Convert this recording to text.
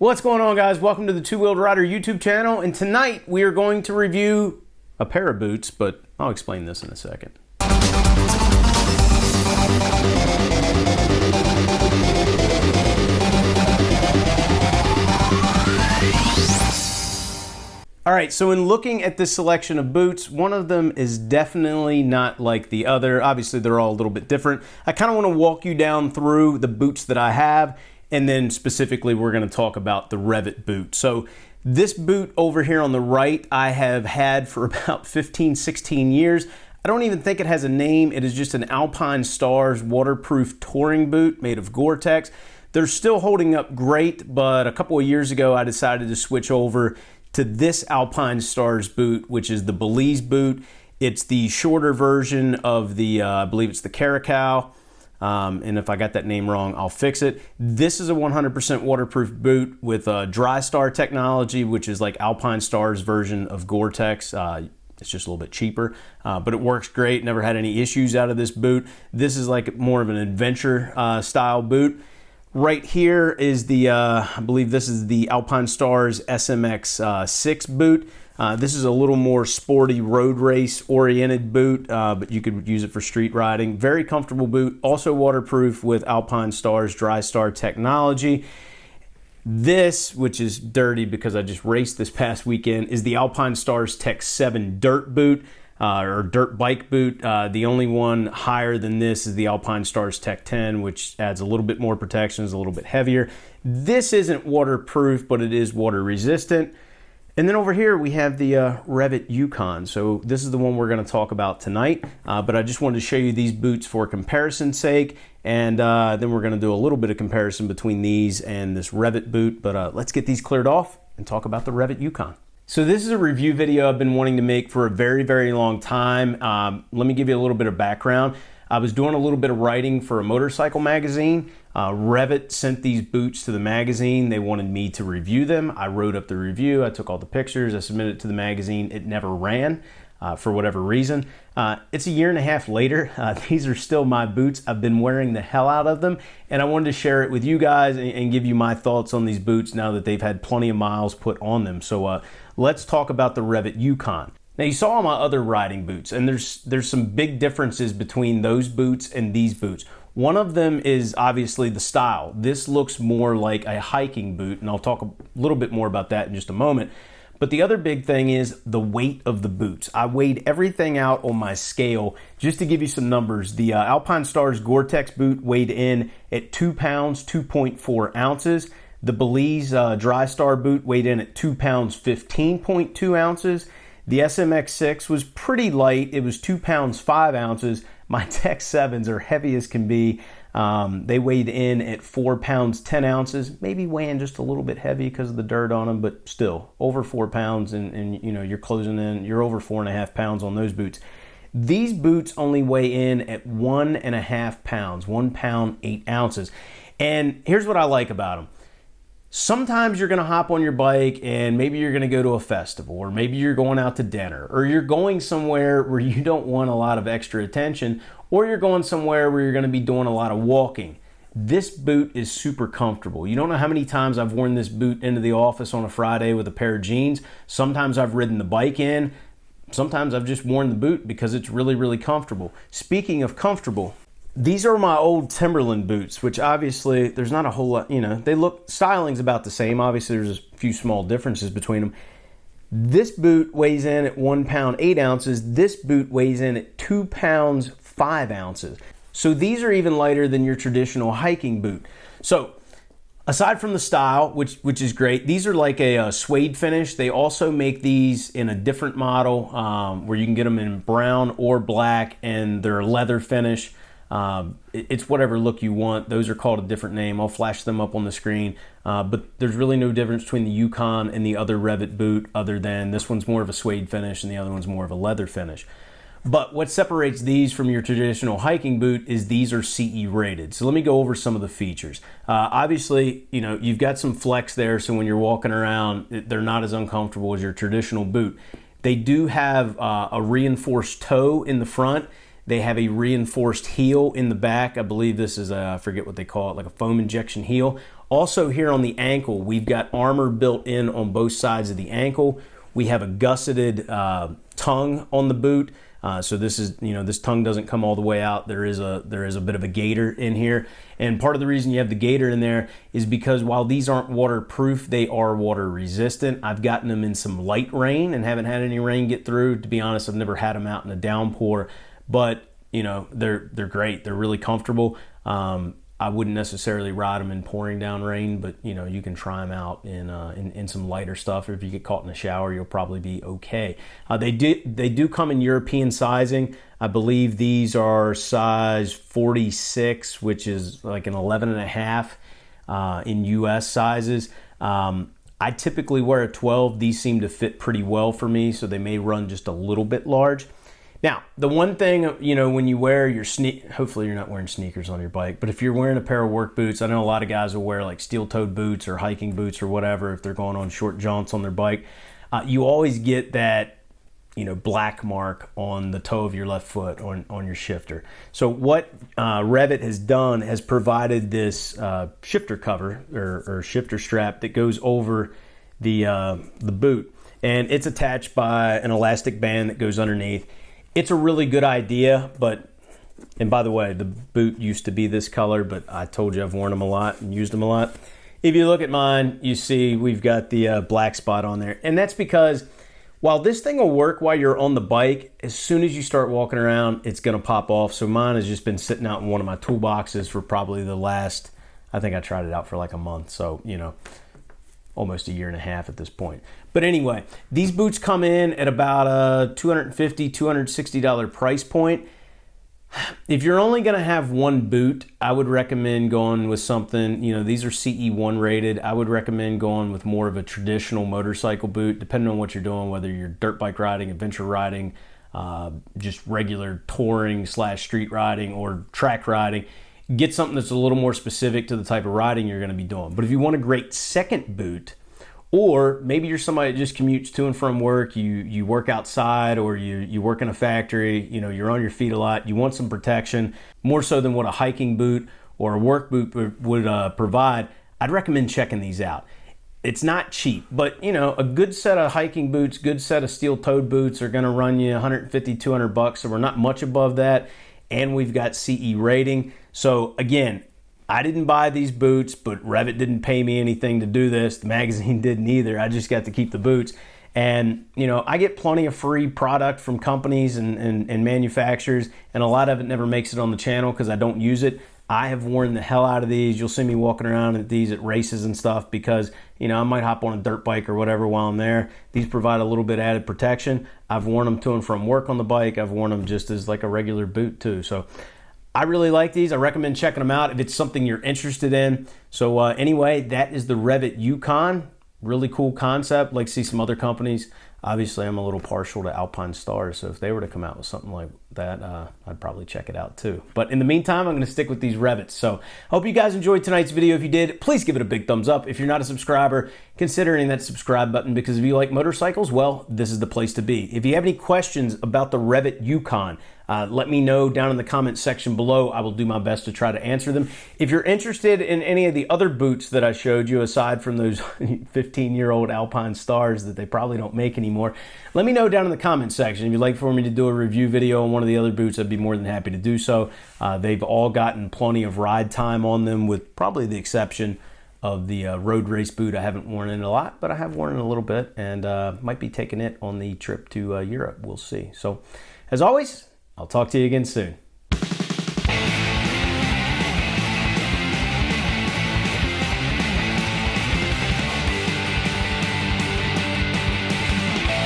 What's going on, guys? Welcome to the Two-Wheeled Rider YouTube channel, and tonight we are going to review a pair of boots, but I'll explain this in a second. All right, so in looking at this selection of boots, one of them is definitely not like the other. Obviously, they're all a little bit different. I kind of want to walk you down through the boots that I have, and then specifically we're going to talk about the Rev It boot. So this boot over here on the right, I have had for about 15, 16 years. I don't even think it has a name. It is just an Alpine Stars waterproof touring boot made of Gore-Tex. They're still holding up great, but a couple of years ago I decided to switch over to this Alpine Stars boot, which is the Belize boot. It's the shorter version of the, I believe it's the Caracal. And if I got that name wrong, I'll fix it. This is a 100% waterproof boot with Dry Star technology, which is like Alpine Star's version of Gore-Tex. It's just a little bit cheaper, but it works great. Never had any issues out of this boot. This is like more of an adventure style boot. Right here is the, I believe this is the Alpine Stars SMX 6 boot. This is a little more sporty road race oriented boot, but you could use it for street riding. Very comfortable boot, also waterproof with Alpine Stars Dry Star technology. This, which is dirty because I just raced this past weekend, is the Alpine Stars Tech 7 dirt boot, or dirt bike boot. The only one higher than this is the Alpine Stars Tech 10, which adds a little bit more protection, is a little bit heavier. This isn't waterproof, but it is water resistant. And then over here we have the Rev It Yukon. So this is the one we're going to talk about tonight, but I just wanted to show you these boots for comparison's sake, and then we're going to do a little bit of comparison between these and this Rev It boot, but let's get these cleared off and talk about the Rev It Yukon. So this is a review video I've been wanting to make for a very, very long time. Let me give you a little bit of background. I was doing a little bit of writing for a motorcycle magazine. Rev It sent these boots to the magazine. They wanted me to review them. I wrote up the review. I took all the pictures. I submitted it to the magazine. It never ran for whatever reason. It's a year and a half later. These are still my boots. I've been wearing the hell out of them, and I wanted to share it with you guys and give you my thoughts on these boots now that they've had plenty of miles put on them. So let's talk about the Rev It Yukon. Now, you saw my other riding boots, and there's some big differences between those boots and these boots. One of them is obviously the style. This looks more like a hiking boot, and I'll talk a little bit more about that in just a moment. But the other big thing is the weight of the boots. I weighed everything out on my scale just to give you some numbers. The Alpine Stars Gore-Tex boot weighed in at 2 pounds, 2.4 ounces. The Belize Dry Star boot weighed in at 2 pounds, 15.2 ounces. The SMX 6 was pretty light. It was 2 pounds, 5 ounces. My Tech 7s are heavy as can be. They weighed in at 4 pounds, 10 ounces, maybe weighing just a little bit heavy because of the dirt on them, but still over 4 pounds, and you know, you're closing in, you're over 4.5 pounds on those boots. These boots only weigh in at 1.5 pounds, 1 pound, 8 ounces. And here's what I like about them. Sometimes you're going to hop on your bike and maybe you're going to go to a festival, or maybe you're going out to dinner, or you're going somewhere where you don't want a lot of extra attention, or you're going somewhere where you're going to be doing a lot of walking. This boot is super comfortable. You don't know how many times I've worn this boot into the office on a Friday with a pair of jeans. Sometimes I've ridden the bike in. Sometimes I've just worn the boot because it's really, really comfortable. Speaking of comfortable, these are my old Timberland boots, which obviously there's not a whole lot, you know, they look, styling's about the same. Obviously there's a few small differences between them. This boot weighs in at 1 pound, 8 ounces. This boot weighs in at 2 pounds, 5 ounces. So these are even lighter than your traditional hiking boot. So aside from the style, which is great, these are like a suede finish. They also make these in a different model where you can get them in brown or black, and they're a leather finish. It's whatever look you want. Those are called a different name. I'll flash them up on the screen. But there's really no difference between the Yukon and the other Rev It boot, other than this one's more of a suede finish and the other one's more of a leather finish. But what separates these from your traditional hiking boot is these are CE rated. So let me go over some of the features. Obviously, you know, you've got some flex there, so when you're walking around, they're not as uncomfortable as your traditional boot. They do have a reinforced toe in the front. They have a reinforced heel in the back. I believe this is I forget what they call it, like a foam injection heel. Also here on the ankle, we've got armor built in on both sides of the ankle. We have a gusseted tongue on the boot. So this is, this tongue doesn't come all the way out. There is a bit of a gaiter in here. And part of the reason you have the gaiter in there is because while these aren't waterproof, they are water resistant. I've gotten them in some light rain and haven't had any rain get through. To be honest, I've never had them out in a downpour, but they're great. They're really comfortable. I wouldn't necessarily ride them in pouring down rain, but you can try them out in some lighter stuff. If you get caught in the shower, you'll probably be okay. They do come in European sizing. I believe these are size 46, which is like an 11.5 in US sizes. I typically wear a 12. These seem to fit pretty well for me, so they may run just a little bit large. Now, the one thing, when you wear your hopefully you're not wearing sneakers on your bike, but if you're wearing a pair of work boots, I know a lot of guys will wear like steel-toed boots or hiking boots or whatever if they're going on short jaunts on their bike. You always get that, black mark on the toe of your left foot on your shifter. So what Rev It has done has provided this shifter cover or shifter strap that goes over the boot, and it's attached by an elastic band that goes underneath. It's a really good idea, and by the way, the boot used to be this color, but I told you I've worn them a lot and used them a lot. If you look at mine, you see we've got the black spot on there. And that's because while this thing will work while you're on the bike, as soon as you start walking around, it's going to pop off. So mine has just been sitting out in one of my toolboxes for probably the last, I think I tried it out for like a month. So, almost a year and a half at this point. But anyway, these boots come in at about a $250, $260 price point. If you're only going to have one boot, I would recommend going with something, these are CE1 rated. I would recommend going with more of a traditional motorcycle boot, depending on what you're doing, whether you're dirt bike riding, adventure riding, just regular touring / street riding or track riding. Get something that's a little more specific to the type of riding you're going to be doing. But if you want a great second boot, or maybe you're somebody that just commutes to and from work, you work outside, or you work in a factory, you're on your feet a lot, you want some protection, more so than what a hiking boot or a work boot would provide, I'd recommend checking these out. It's not cheap, but a good set of hiking boots, good set of steel-toed boots are going to run you $150, $200, so we're not much above that. And we've got CE rating. So again, I didn't buy these boots, but Rev It didn't pay me anything to do this. The magazine didn't either. I just got to keep the boots. And, I get plenty of free product from companies and manufacturers, and a lot of it never makes it on the channel because I don't use it. I have worn the hell out of these. You'll see me walking around at these at races and stuff because, I might hop on a dirt bike or whatever while I'm there. These provide a little bit added protection. I've worn them to and from work on the bike. I've worn them just as like a regular boot too. So I really like these. I recommend checking them out if it's something you're interested in. So anyway, that is the Rev It Yukon. Really cool concept. Like to see some other companies. Obviously, I'm a little partial to Alpine Stars, so if they were to come out with something like that, I'd probably check it out too. But in the meantime, I'm going to stick with these Rev Its. So I hope you guys enjoyed tonight's video. If you did, please give it a big thumbs up. If you're not a subscriber, consider hitting that subscribe button, because if you like motorcycles, well, this is the place to be. If you have any questions about the Rev It Yukon, let me know down in the comment section below. I will do my best to try to answer them. If you're interested in any of the other boots that I showed you, aside from those 15-year-old Alpine Stars that they probably don't make anymore, let me know down in the comment section. If you'd like for me to do a review video on one of the other boots, I'd be more than happy to do so. They've all gotten plenty of ride time on them, with probably the exception of the road race boot. I haven't worn it a lot, but I have worn it a little bit, and might be taking it on the trip to Europe. We'll see. So, as always, I'll talk to you again soon.